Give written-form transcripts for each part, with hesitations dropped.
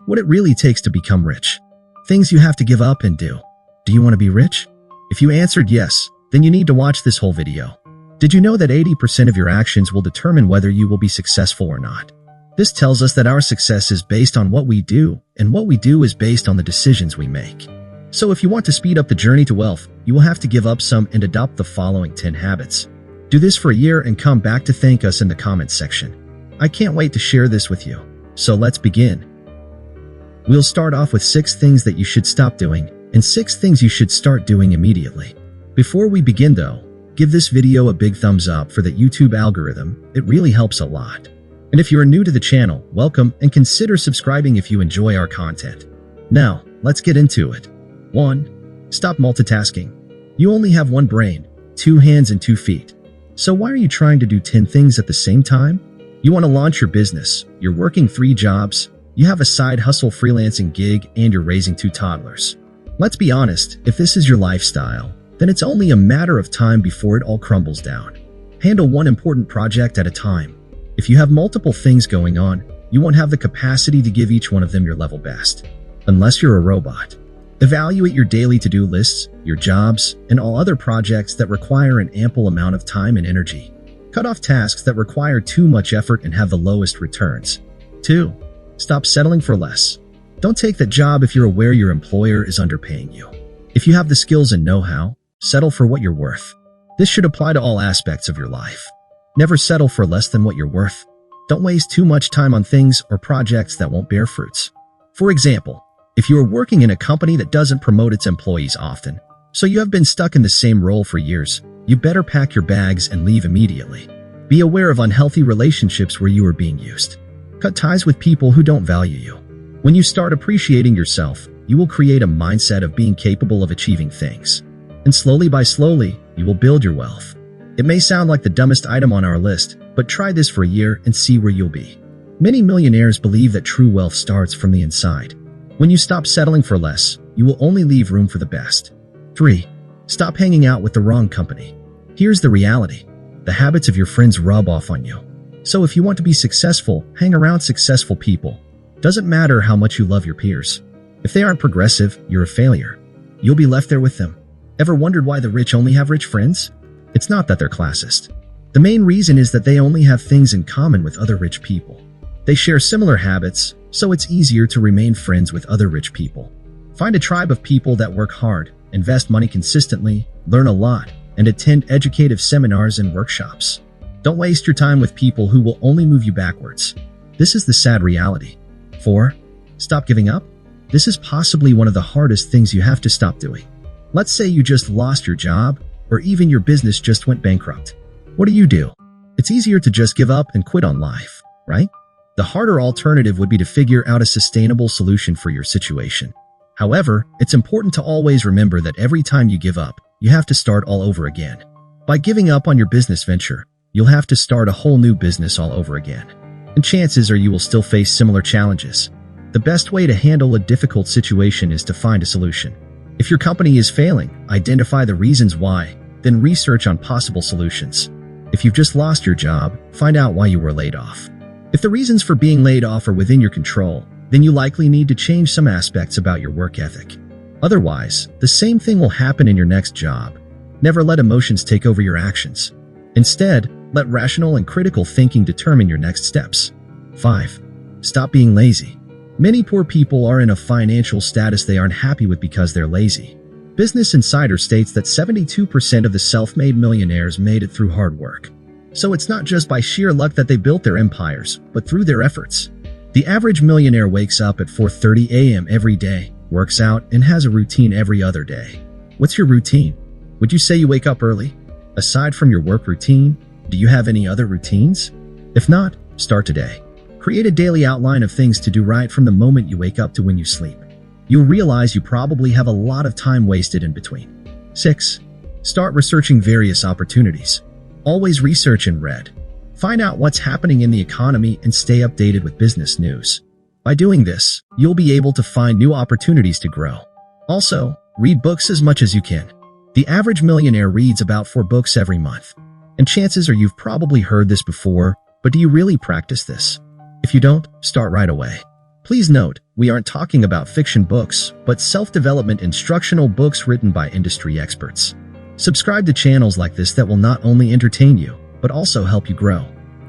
What it really takes to become rich. Things you have to give up and do. Do you want to be rich? If you answered yes, then you need to watch this whole video. Did you know that 80% of your actions will determine whether you will be successful or not? This tells us that our success is based on what we do, and what we do is based on the decisions we make. So if you want to speed up the journey to wealth, you will have to give up some and adopt the following 10 habits. Do this for a year and come back to thank us in the comments section. I can't wait to share this with you. So let's begin. We'll start off with 6 things that you should stop doing, and 6 things you should start doing immediately. Before we begin though, give this video a big thumbs up for the YouTube algorithm. It really helps a lot. And if you are new to the channel, welcome and consider subscribing if you enjoy our content. Now, let's get into it. 1. Stop multitasking. You only have one brain, 2 hands and 2 feet. So why are you trying to do 10 things at the same time? You want to launch your business, you're working 3 jobs, you have a side hustle freelancing gig, and you're raising 2 toddlers. Let's be honest, if this is your lifestyle, then it's only a matter of time before it all crumbles down. Handle one important project at a time. If you have multiple things going on, you won't have the capacity to give each one of them your level best. Unless you're a robot. Evaluate your daily to-do lists, your jobs, and all other projects that require an ample amount of time and energy. Cut off tasks that require too much effort and have the lowest returns. 2. Stop settling for less. Don't take that job if you're aware your employer is underpaying you. If you have the skills and know-how, settle for what you're worth. This should apply to all aspects of your life. Never settle for less than what you're worth. Don't waste too much time on things or projects that won't bear fruits. For example, if you are working in a company that doesn't promote its employees often, so you have been stuck in the same role for years, you better pack your bags and leave immediately. Be aware of unhealthy relationships where you are being used. Cut ties with people who don't value you. When you start appreciating yourself, you will create a mindset of being capable of achieving things. And slowly by slowly, you will build your wealth. It may sound like the dumbest item on our list, but try this for a year and see where you'll be. Many millionaires believe that true wealth starts from the inside. When you stop settling for less, you will only leave room for the best. 3. Stop hanging out with the wrong company. Here's the reality. The habits of your friends rub off on you. So if you want to be successful, hang around successful people. Doesn't matter how much you love your peers. If they aren't progressive, you're a failure. You'll be left there with them. Ever wondered why the rich only have rich friends? It's not that they're classist. The main reason is that they only have things in common with other rich people. They share similar habits, so it's easier to remain friends with other rich people. Find a tribe of people that work hard, invest money consistently, learn a lot, and attend educative seminars and workshops. Don't waste your time with people who will only move you backwards. This is the sad reality. 4. Stop giving up. This is possibly one of the hardest things you have to stop doing. Let's say you just lost your job, or even your business just went bankrupt. What do? It's easier to just give up and quit on life, right? The harder alternative would be to figure out a sustainable solution for your situation. However, it's important to always remember that every time you give up, you have to start all over again. By giving up on your business venture, you'll have to start a whole new business all over again. And chances are you will still face similar challenges. The best way to handle a difficult situation is to find a solution. If your company is failing, identify the reasons why, then research on possible solutions. If you've just lost your job, find out why you were laid off. If the reasons for being laid off are within your control, then you likely need to change some aspects about your work ethic. Otherwise, the same thing will happen in your next job. Never let emotions take over your actions. Instead, let rational and critical thinking determine your next steps. 5. Stop being lazy. Many poor people are in a financial status they aren't happy with because they're lazy. Business Insider states that 72% of the self-made millionaires made it through hard work. So it's not just by sheer luck that they built their empires, but through their efforts. The average millionaire wakes up at 4:30 a.m. every day, works out, and has a routine every other day. What's your routine? Would you say you wake up early? Aside from your work routine, do you have any other routines? If not, start today. Create a daily outline of things to do right from the moment you wake up to when you sleep. You'll realize you probably have a lot of time wasted in between. 6. Start researching various opportunities. Always research and read. Find out what's happening in the economy and stay updated with business news. By doing this, you'll be able to find new opportunities to grow. Also, read books as much as you can. The average millionaire reads about 4 books every month. And chances are you've probably heard this before, but do you really practice this? If you don't, start right away. Please note, we aren't talking about fiction books, but self-development instructional books written by industry experts. Subscribe to channels like this that will not only entertain you, but also help you grow.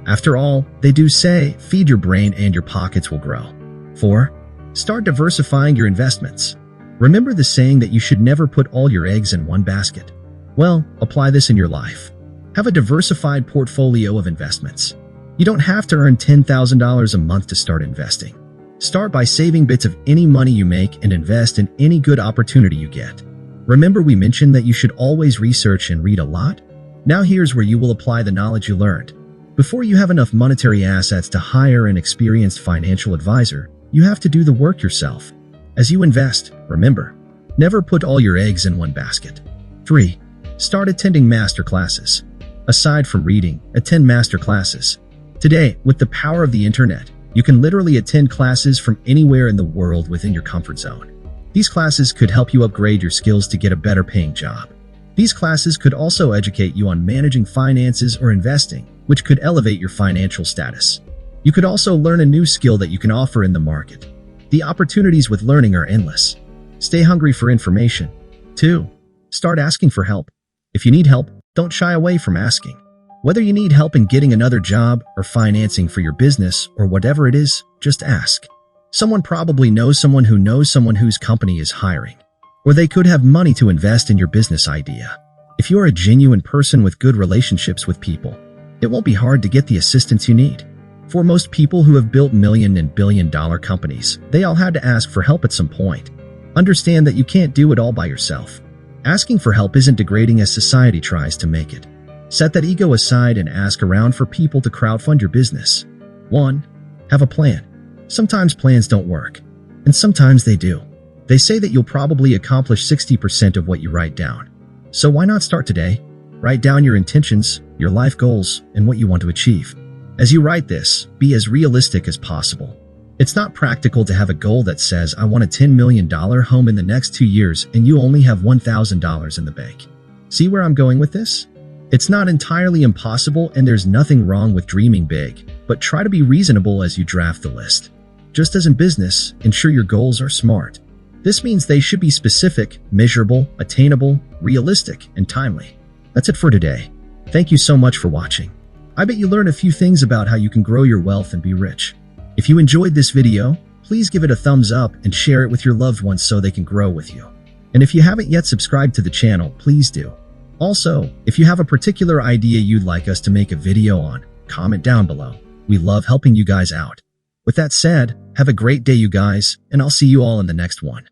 After all, they do say, feed your brain and your pockets will grow. 4. Start diversifying your investments. Remember the saying that you should never put all your eggs in one basket? Well, apply this in your life. Have a diversified portfolio of investments. You don't have to earn $10,000 a month to start investing. Start by saving bits of any money you make and invest in any good opportunity you get. Remember we mentioned that you should always research and read a lot? Now here's where you will apply the knowledge you learned. Before you have enough monetary assets to hire an experienced financial advisor, you have to do the work yourself. As you invest, remember, never put all your eggs in one basket. 3. Start attending master classes. Aside from reading, attend master classes. Today, with the power of the internet, you can literally attend classes from anywhere in the world within your comfort zone. These classes could help you upgrade your skills to get a better paying job. These classes could also educate you on managing finances or investing, which could elevate your financial status. You could also learn a new skill that you can offer in the market. The opportunities with learning are endless. Stay hungry for information. 2. Start asking for help. If you need help, don't shy away from asking. Whether you need help in getting another job or financing for your business or whatever it is, just ask. Someone probably knows someone whose company is hiring. Or they could have money to invest in your business idea. If you're a genuine person with good relationships with people, it won't be hard to get the assistance you need. For most people who have built million and billion-dollar companies, they all had to ask for help at some point. Understand that you can't do it all by yourself. Asking for help isn't degrading as society tries to make it. Set that ego aside and ask around for people to crowdfund your business. 1. Have a plan. Sometimes plans don't work, and sometimes they do. They say that you'll probably accomplish 60% of what you write down. So why not start today? Write down your intentions, your life goals, and what you want to achieve. As you write this, be as realistic as possible. It's not practical to have a goal that says, I want a $10 million home in the next 2 years, and you only have $1,000 in the bank. See where I'm going with this? It's not entirely impossible, and there's nothing wrong with dreaming big, but try to be reasonable as you draft the list. Just as in business, ensure your goals are SMART. This means they should be specific, measurable, attainable, realistic, and timely. That's it for today. Thank you so much for watching. I bet you learned a few things about how you can grow your wealth and be rich. If you enjoyed this video, please give it a thumbs up and share it with your loved ones so they can grow with you. And if you haven't yet subscribed to the channel, please do. Also, if you have a particular idea you'd like us to make a video on, comment down below. We love helping you guys out. With that said, have a great day you guys, and I'll see you all in the next one.